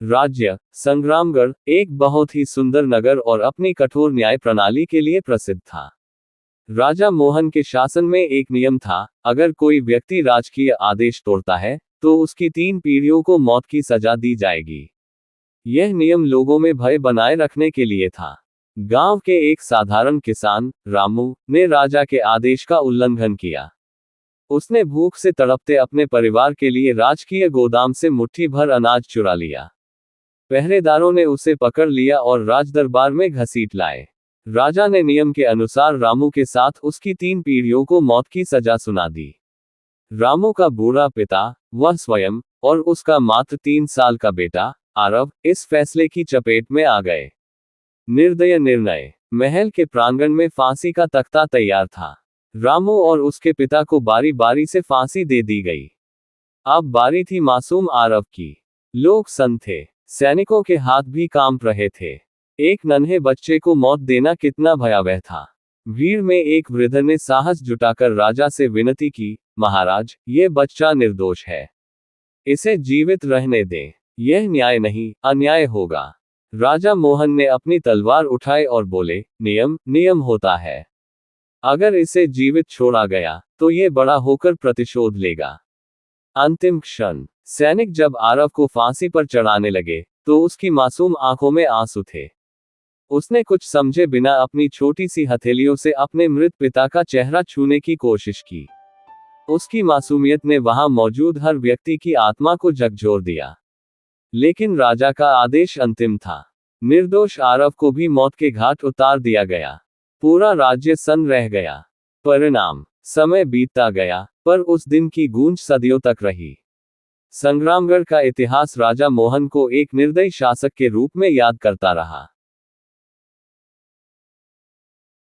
राज्य संग्रामगढ़ एक बहुत ही सुंदर नगर और अपनी कठोर न्याय प्रणाली के लिए प्रसिद्ध था। राजा मोहन के शासन में एक नियम था, अगर कोई व्यक्ति राजकीय आदेश तोड़ता है तो उसकी 3 पीढ़ियों को मौत की सजा दी जाएगी। यह नियम लोगों में भय बनाए रखने के लिए था। गांव के एक साधारण किसान रामू ने राजा के आदेश का उल्लंघन किया। उसने भूख से तड़पते अपने परिवार के लिए राजकीय गोदाम से मुट्ठी भर अनाज चुरा लिया। पहरेदारों ने उसे पकड़ लिया और राजदरबार में घसीट लाए। राजा ने नियम के अनुसार रामू के साथ उसकी 3 पीढ़ियों को मौत की सजा सुना दी। रामू का बूढ़ा पिता, वह स्वयं और उसका मात्र 3 साल का बेटा आरव इस फैसले की चपेट में आ गए। निर्दय निर्णय। महल के प्रांगण में फांसी का तख्ता तैयार था। रामू और उसके पिता को बारी बारी से फांसी दे दी गई। अब बारी थी मासूम आरव की। लोग सन्न थे, सैनिकों के हाथ भी कांप रहे थे। एक नन्हे बच्चे को मौत देना कितना भयावह था। भीड़ में एक वृद्ध ने साहस जुटाकर राजा से विनती की, महाराज, ये बच्चा निर्दोष है, इसे जीवित रहने दें। यह न्याय नहीं, अन्याय होगा। राजा मोहन ने अपनी तलवार उठाई और बोले, नियम नियम होता है। अगर इसे जीवित छोड़ा गया तो ये बड़ा होकर प्रतिशोध लेगा। अंतिम क्षण। सैनिक जब आरव को फांसी पर चढ़ाने लगे तो उसकी मासूम आंखों में आंसू थे। उसने कुछ समझे बिना अपनी छोटी सी हथेलियों से अपने मृत पिता का चेहरा छूने की कोशिश की। उसकी मासूमियत ने वहां मौजूद हर व्यक्ति की आत्मा को झकझोर दिया। लेकिन राजा का आदेश अंतिम था। निर्दोष आरव को भी मौत के घाट उतार दिया गया। पूरा राज्य सन्न रह गया। परिणाम। समय बीतता गया, पर उस दिन की गूंज सदियों तक रही। संग्रामगढ़ का इतिहास राजा मोहन को एक निर्दयी शासक के रूप में याद करता रहा।